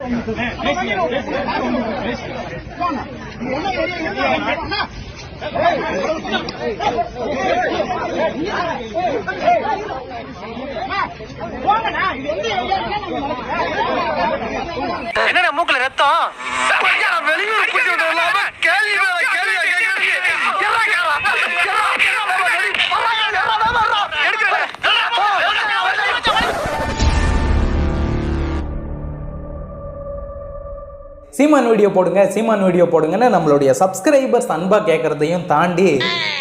என்ன மூக்குல ரத்தம்? சீமான் வீடியோ போடுங்க, சீமான் வீடியோ போடுங்கன்னு நம்மளுடைய சப்ஸ்கிரைபர்ஸ் அன்பா கேட்கறதையும் தாண்டி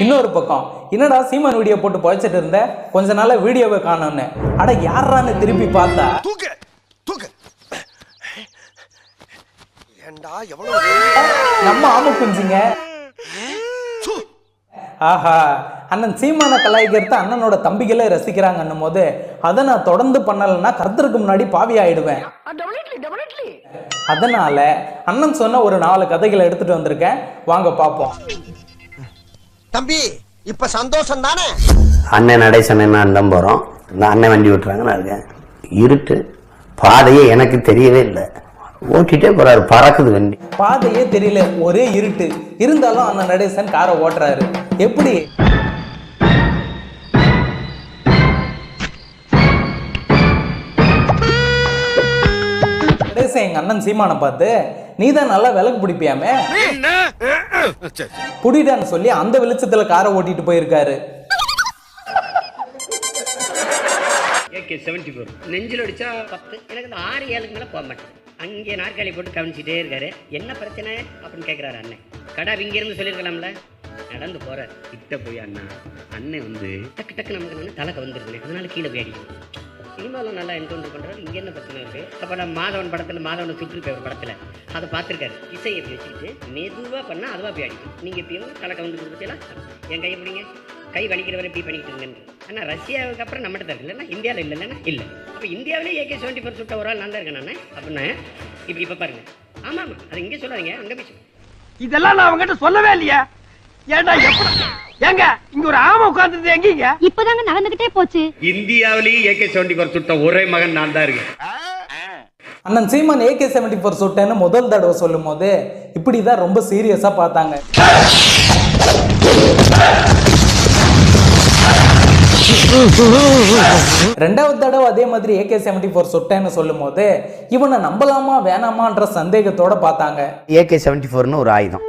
இன்னொரு பக்கம் என்னடா சீமான் வீடியோ போட்டு பழிச்சிட்டு இருந்த கொஞ்ச நாள வீடியோவை காணோன்னு அட யாரான்னு திருப்பி பார்த்தா நம்ம ஆம குஞ்சிங்க. ஆஹா, அண்ணன் சீமான கலாய்க்கிறது அண்ணனோட தம்பிகளே ரசிக்கிறாங்கன்னும் போது அதை நான் தொடர்ந்து பண்ணலைன்னா கருத்துருக்கு முன்னாடி பாவி ஆயிடுவேன். அதனால அண்ணன் சொன்ன ஒரு 4 கதைகளை எடுத்துட்டு வந்திருக்கேன், வாங்க பாப்போம். தம்பி இப்ப சந்தோஷம் தானே? அண்ணன் நடை சொன்னா அண்ணன் போறோம், அண்ணன் வண்டி விட்டுறாங்க, நான் இருக்கேன். இருட்டு, பாதையே எனக்கு தெரியவே இல்லை, ஓட்டிட்டே போறாரு, பறக்குது வண்டி. பாதையே தெரியல, ஒரே இருட்டு. இருந்தாலும் அண்ணன் நடேசன் காரை ஓட்டுறாரு. எப்படி? நடேசன் எங்க அண்ணன் சீமான பார்த்து நீதான் நல்லா விளக்கு பிடிப்பியாமே புடிடான்னு சொல்லி அந்த வெளிச்சத்துல காரை ஓட்டிட்டு போயிருக்காரு. AK-74 நெஞ்சில் அடிச்சா 10, எனக்கு இந்த 6-7க்கு மேலே போக மாட்டேன். அங்கே நாற்காலி போட்டு கவனிச்சிட்டே இருக்காரு. என்ன பிரச்சனை அப்படின்னு கேட்குறாரு அண்ணன். கடை இங்கிருந்து சொல்லியிருக்கலாம்ல. நடந்து போகிறார், கிட்ட போய் அண்ணன் வந்து டக்கு டக்கு நமக்கு தலைக்கு வந்துருக்குண்ணே, அதனால கீழே போய் அடிக்கணும். சினிமாவில் நல்லா என்கவுண்டர் பண்ணுறாரு. இங்கே என்ன பிரச்சனை இருக்குது? அப்போ நான் மாதவன் படத்தில், மாதவனை சுற்றி ஒரு படத்தில் அதை பார்த்துருக்காரு. இசையை எப்படி வச்சுக்கிட்டு மெதுவாக பண்ணால் அதுவாக போய் அடிக்கும். நீங்கள் எப்பயும் தலைக்கு வந்து கொடுத்தீங்களா, என் கையை பிடிங்க, கை வலிக்கிற வரை இப்படி பண்ணிக்கிட்டு இருங்கன்னு. ஆனால் ரஷ்யாவுக்கு அப்புறம் நம்மகிட்ட தான் இல்லைன்னா இந்தியாவில் இல்லைன்னா இல்லை. அப்போ இந்தியாவிலே AK-74 சுட்ட ஒரு ஆள் நான் தான் இருக்கேன் நான். அப்படின்னா இப்போ பாருங்க. ஆமாம் ஆமாம், அது இங்கே சொல்லாதீங்க, அங்கே போய் இதெல்லாம் நான் அவங்ககிட்ட சொல்லவே இல்லையா? ஏண்டா ஏங்க இங்க ஒரு ஆமை உட்கார்ந்து எங்கீங்க? இப்பதாங்க நடந்துகிட்டே போச்சு. இந்தியாவிலேயே AK-74 சுட்ட ஒரே மகன் நான் தான் இருக்கேன். அண்ணன் சீமான் AK-74 சுட்டேன்னு முதல் தடவை சொல்லும் போது இப்படிதான் ரொம்ப சீரியஸா பார்த்தாங்க. ரெண்டாவது தடவை அதே மாதிரி AK-74 சுட்டேன்னு சொல்லும் போது இவனை நம்பலாமா வேணாமான்ற சந்தேகத்தோட பார்த்தாங்க. AK-74 ஒரு ஆயுதம்.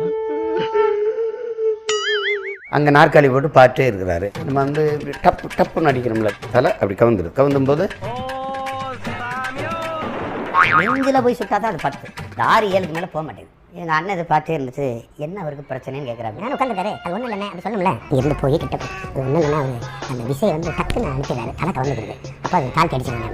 அங்கே நாற்காலி போட்டு பாட்டே இருக்கிறாரு. நம்ம வந்து டப்பு டப்புன்னு அடிக்கிறோம்ல, தலை அப்படி கவுந்துடும். கவுந்தும் போது நெஞ்சில் போய் சுட்டா தான் அது 10, 6-7க்கு மேலே போக மாட்டேங்குது. எங்கள் அண்ணன் இதை பார்த்தே இருந்துச்சு, என்ன அவருக்கு பிரச்சனைன்னு கேட்குறாங்க. நான் உட்காந்துட்டாரு, அது ஒன்றும் இல்லைண்ணே அப்படி சொல்லுங்களேன். இருந்து போய் கிட்ட போய் அது ஒன்றும் இல்லைன்னா அவர் அந்த விஷயம் வந்து டக்குன்னு அனுப்பிடுறாரு, தலை கவர்ந்துருக்கு. அப்போ அது கால் கடிச்சிருங்க.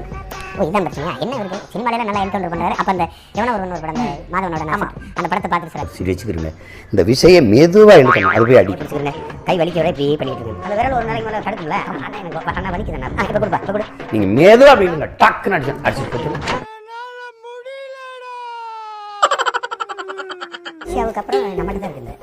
ஓ இதான் பிரச்சனையா? என்ன இருக்கு? சினிமாலையில் நல்லா என்கவுண்டர் பண்ணுறாரு. அப்போ அந்த எவனோ ஒரு படம், மாதவனோட நாம அந்த படத்தை பார்த்துட்டு சார் சரி வச்சுக்கிறேங்க, இந்த விஷயம் மெதுவாக எடுக்கணும், அது போய் அடிச்சுக்கிறேங்க. கை வலிக்க வரை இப்படி பண்ணிட்டு இருக்கு. அது வேற ஒரு நாளைக்கு மேலே தடுக்கும்ல. அண்ணா எனக்கு அண்ணா வலிக்குது, இப்போ கொடுப்பா இப்போ கொடு. நீங்கள் மெதுவாக அப்படிங்க டக்குன்னு அடிச்சு போட்டு ரஷ்யாவுக்கு அப்புறம் நம்மகிட்ட தான் இருக்குது.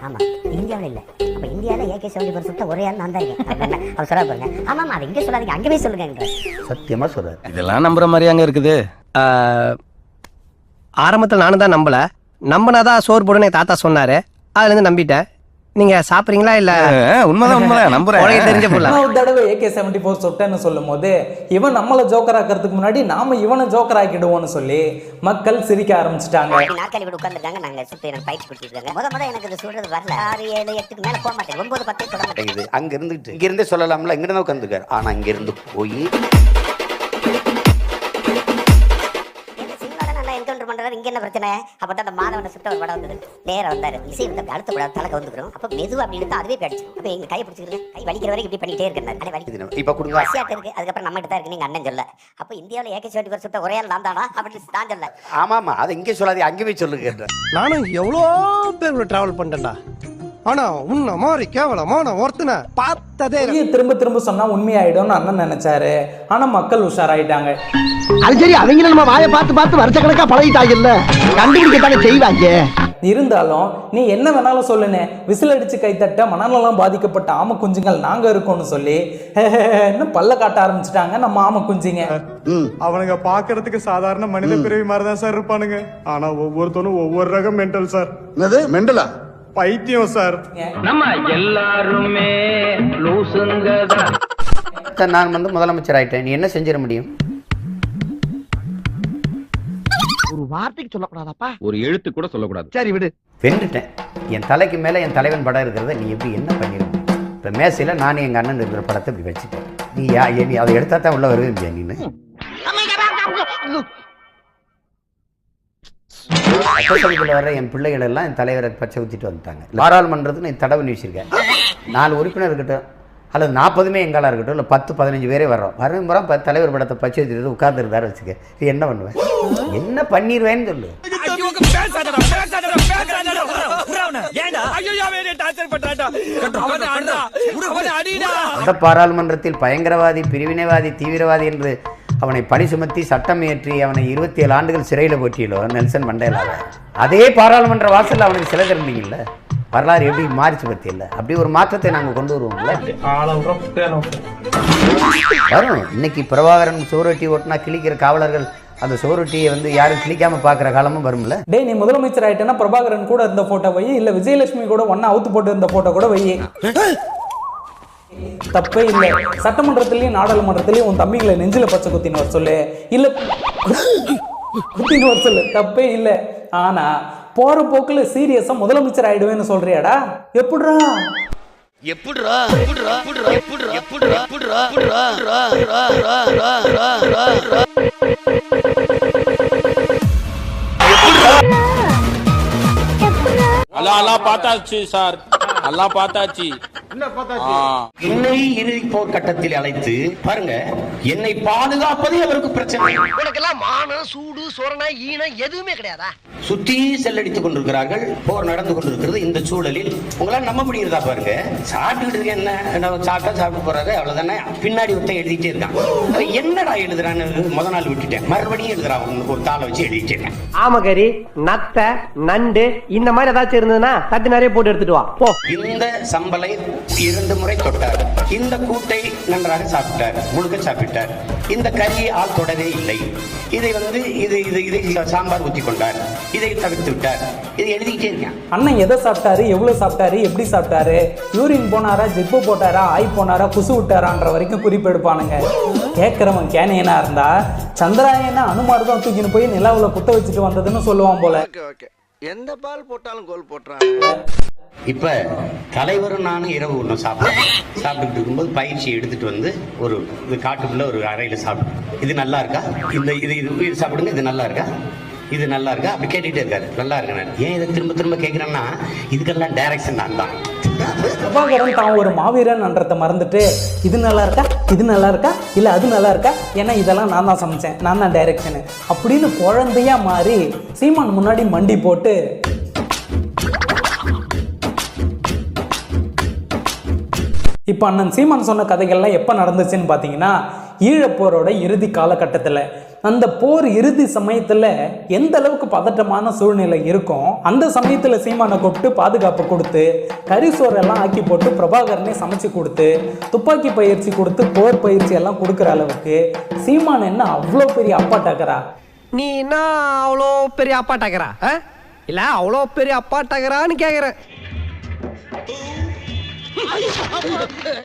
ஆமாம், இந்தியாவில் இல்லை. அப்போ இந்தியாவில் AK-74 சுட்ட ஒரே ஆள் நான் தான் இருக்கேன். அவர் சொல்ல பாருங்க. ஆமாம், அதை இங்கே சொல்லாதீங்க, அங்கே போய் சொல்லுங்க. சத்தியமாக சொல்கிறார். இதெல்லாம் நம்புற மாதிரி அங்கே இருக்குது. ஆரம்பத்தில் நானும் தான் நம்பினாதான் சோறு போடுன்னு தாத்தா சொன்னாரு, அதுலேருந்து நம்பிட்டேன். நீங்க சாப்பிடுறீங்களா? இல்ல உண்மைதான் நம்புறேன். தெரிஞ்ச தடவை AK-74 சுட்டேன்னு சொல்லும் போது இவன் நம்மளை ஜோக்கர் ஆக்கிறதுக்கு முன்னாடி நாம இவனை ஜோக்கர் ஆக்கிடுவோம்னு சொல்லி மக்கள் சிரிக்க ஆரம்பிச்சிட்டாங்க. நாற்காலி போட்டு உட்காந்துருக்காங்க, நாங்க சுத்தி எனக்கு பயிற்சி கொடுத்துருக்காங்க. முதல்ல எனக்கு இது சொல்றது வரல. 6, 7, 8க்கு மேல போக மாட்டேன். 9, 10 சொல்ல மாட்டேங்குது. அங்க இருந்துட்டு இங்க இருந்தே சொல்லலாம்ல, இங்க இருந்து உட்காந்துருக்காரு. ஆனா இங்க இருந்து போய் இங்க என்ன பிரச்சனை? அப்பதான் அந்த மாதவனை சுட்ட ஒரு படம் வந்தது. நேரம் வந்தாரு, இசை வந்து அடுத்த படம் தலை வந்துடும். அப்ப மெதுவா அப்படி இழுத்து அதுவே போயிடுச்சு. அப்ப எங்க கையை பிடிச்சிருக்கேன், கை வலிக்கிற வரைக்கும் இப்படி பண்ணிட்டே இருக்கேன். இப்ப கொடுங்க ரஷ்யாட்ட இருக்கு, அதுக்கப்புறம் நம்ம தான் இருக்கு. நீங்க அண்ணன் சொல்ல. அப்ப இந்தியாவில் AK-74 சுட்ட ஒரே ஆள் நான் தானா அப்படின்னு தான் சொல்ல. ஆமாமா, அதை இங்கே சொல்லாதே, அங்கே போய் சொல்லுங்க. நானும் எவ்வளோ பேர் டிராவல் பண்ணிட்டேன்டா, ஆனா உன்ன மாதிரி கேவலமான ஒருத்தனை பார்த்ததே. திரும்ப திரும்ப சொன்னா உண்மையாயிடும்னு அண்ணன் நினைச்சாரு. ஆனா மக்கள் உஷாராயிட்டாங்க. அது சரி, அவங்க நம்ம வாயை பார்த்து வருஷக்கணக்கா பழகிட்டாங்கல்ல, கண்டுபிடிக்கத்தாங்க செய்வாங்க. இருந்தாலும் நீ என்ன வேணாலும் சொல்லுனே, விசில் அடிச்சு கைத்தட்ட மனநலம் பாதிக்கப்பட்ட ஆம குஞ்சுங்கள் நாங்க இருக்கோம்னு சொல்லி இன்னும் பல்ல காட்ட ஆரம்பிச்சுட்டாங்க நம்ம ஆம குஞ்சுங்க. அவனுங்க பாக்குறதுக்கு சாதாரண மனித பிறவி மாதிரிதான் சார் இருப்பானுங்க. ஆனா ஒவ்வொருத்தனும் ஒவ்வொரு ரகம் மென்டல் சார். மென்டலா? பைத்தியம் சார். நம்ம எல்லாருமே நான் வந்து முதலமைச்சர் ஆயிட்டேன், நீ என்ன செஞ்சிட முடியும்? ஒரு வார்த்தைக்கு சொல்லக்கூடாதாப்பா, ஒரு எழுத்து கூட சொல்லக்கூடாது. சரி விடு. வென்றுட்டேன். என் தலைக்கு மேல என் தலைவன் படம் இருக்கிறத நீ எப்படி என்ன பண்ணிருக்க? இப்ப மேசையில நான் எங்க அண்ணன் இருக்கிற படத்தை இப்படி வச்சுட்டேன். நீ அதை எடுத்தா தான் உள்ள வருவே நீனு. சட்டசபைக்குள்ள வர என் பிள்ளைகள் எல்லாம் என் தலைவரை பச்சை ஊத்திட்டு வந்துட்டாங்க. பாராளுமன்றத்துக்கு நான் தடவை வீசிருக்கேன். 4 உறுப்பினர் இருக்கட்டும் அல்லது 40 எங்காலா இருக்கட்டும், இல்லை 10-15 பேரே வர்றோம். வரம்புறம் தலைவர் படத்தை பச்சை வச்சுட்டு உட்கார்ந்துருந்தாரு வச்சுக்க, நீ என்ன பண்ணுவேன்? என்ன பண்ணிடுவேன்னு சொல்லு. அந்த பாராளுமன்றத்தில் பயங்கரவாதி, பிரிவினைவாதி, தீவிரவாதி என்று அவனை பணி சுமத்தி சட்டம் இயற்றி அவனை 27 ஆண்டுகள் சிறையில் போட்டியலோ நெல்சன் மண்டேலாவை, அதே பாராளுமன்ற வாசலில் அவனுக்கு சிலை திறந்தீங்கல்ல, வரலாறு எப்படி மாறிச்சு பத்தி இல்லை? அப்படி ஒரு மாற்றத்தை நாங்கள் கொண்டு வருவோம்ல. வரும். இன்னைக்கு பிரபாகரன் சோரொட்டி ஓட்டினா கிழிக்கிற காவலர்கள் அந்த சோரொட்டியை வந்து யாரும் கிழிக்காம பாக்குற காலமும் வரும்ல. டே, நீ முதலமைச்சர் ஆயிட்டேன்னா பிரபாகரன் கூட இருந்த போட்டோ வை, இல்ல விஜயலட்சுமி கூட ஒன்னா அவுத்து போட்டு இருந்த போட்டோ கூட வை. தப்பே இல்லை. சட்டமன்றத்திலயும் நாடாளுமன்றத்திலயும் உன் தம்பிகளை நெஞ்சில பச்சை குத்தின்னு வர சொல்லு, இல்ல குத்தின்னு வர சொல்லு, தப்பே இல்லை. ஆனா போற போக்குல சீரியஸா முதலமைச்சர் ஆயிடுவேன்னு சொல்றியாடா? எப்படிடா? எல்லாம் பார்த்தாச்சு சார், எல்லாம் பார்த்தாச்சு. என்னை இறுதி போர்க்கட்டத்தில் அழைத்து பாருங்க, என்னை பாதுகாப்பதே அவருக்கு பிரச்சனை. உனக்கெல்லாம் மானம், சூடு, சொரணை, ஈனம் எதுவுமே கிடையாதா? சுத்தி செல்லடித்துக் கொண்டிருக்கிறார்கள், போர் நடந்து கொண்டிருக்கிறது. இந்த சூழலில் உங்களால் நம்ப முடியுறதா? பாருங்க, சாப்பிட்டு என்ன சாப்பிட்டு போறாரு, அவ்வளவுதானே. பின்னாடி ஒருத்தன் எழுதிட்டே இருக்கான். என்னடா எழுதுறான்னு முத நாள் விட்டுட்டேன், மறுபடியும் எழுதுறான். ஒரு தாளை வச்சு எழுதிட்டேன். ஆமகரி, நத்தை, நண்டு இந்த மாதிரி ஏதாச்சும் இருந்ததுன்னா தட்டு நிறைய போட்டு எடுத்துட்டு வா போ. இந்த சம்பளை 2 முறை தொட்டார். இந்த கூட்டை நன்றாக சாப்பிட்டார், முழுக்க சாப்பிட்டார். இந்த கறியை ஆள் தொடவே இல்லை. இதை வந்து இதை சாம்பார் ஊற்றி கொண்டார், இதை தவிர்த்து விட்டார். இதை எழுதிக்கிட்டே இருக்கேன். அண்ணன் எதை சாப்பிட்டாரு, எவ்வளவு சாப்பிட்டாரு, எப்படி சாப்பிட்டாரு, யூரின் போனாரா, ஜிப்பு போட்டாரா, ஆய் போனாரா, குசு விட்டாரான்ற வரைக்கும் குறிப்பெடுப்பானுங்க. கேட்கறவன் கேனையனா இருந்தா சந்திராயன அனுமார் தான் தூக்கின்னு போய் நிலாவுல குத்த வச்சுட்டு வந்ததுன்னு சொல்லுவான் போல. எந்த பால் போட்டாலும் கோல் போட்டுறான். இப்ப தலைவரும் நானும் இரவு ஒன்றும் சாப்பிட்டுக்கிட்டு இருக்கும்போது பயிற்சி எடுத்துட்டு வந்து ஒரு காட்டுக்குள்ள ஒரு அறையில சாப்பிட்டு, இது நல்லா இருக்கா, இது சாப்பிடுங்க, இது நல்லா இருக்கா, இது நல்லா இருக்கா, அப்படி கேட்டுட்டே இருக்காரு. நல்லா இருக்கேன். ஏன் இதை திரும்ப திரும்ப கேட்கிறேன்னா இதுக்கெல்லாம் டைரக்ஷன் நான் தான். பிரபாகரன் தான் ஒரு மாவீரன் என்றதை மறந்துட்டு இது நல்லா இருக்கா, இது நல்லா இருக்கா, இல்ல அது நல்லா இருக்கா, ஏன்னா இதெல்லாம் நான் தான் சமைச்சேன், நான் தான் டைரக்ஷனு அப்படின்னு குழந்தையா மாறி சீமான் முன்னாடி மண்டி போட்டு இப்போ அண்ணன் சீமான் சொன்ன கதைகள்லாம் எப்போ நடந்துச்சுன்னு பார்த்தீங்கன்னா, ஈழப்போரோட இறுதி காலகட்டத்தில். அந்த போர் இறுதி சமயத்தில் எந்த அளவுக்கு பதட்டமான சூழ்நிலை இருக்கும், அந்த சமயத்தில் சீமானை கூப்பிட்டு பாதுகாப்பு கொடுத்து கரிசோரெல்லாம் ஆக்கி போட்டு பிரபாகரனே சமைச்சு கொடுத்து துப்பாக்கி பயிற்சி கொடுத்து போர் பயிற்சி எல்லாம் கொடுக்குற அளவுக்கு சீமான் என்ன அவ்வளோ பெரிய அப்பாட்டாக்கிறா? நீ என்ன அவ்வளோ பெரிய அப்பாட்டாக்கிறா இல்ல அவ்வளோ பெரிய அப்பாட்டாக்கிறான்னு கேக்குறேன்.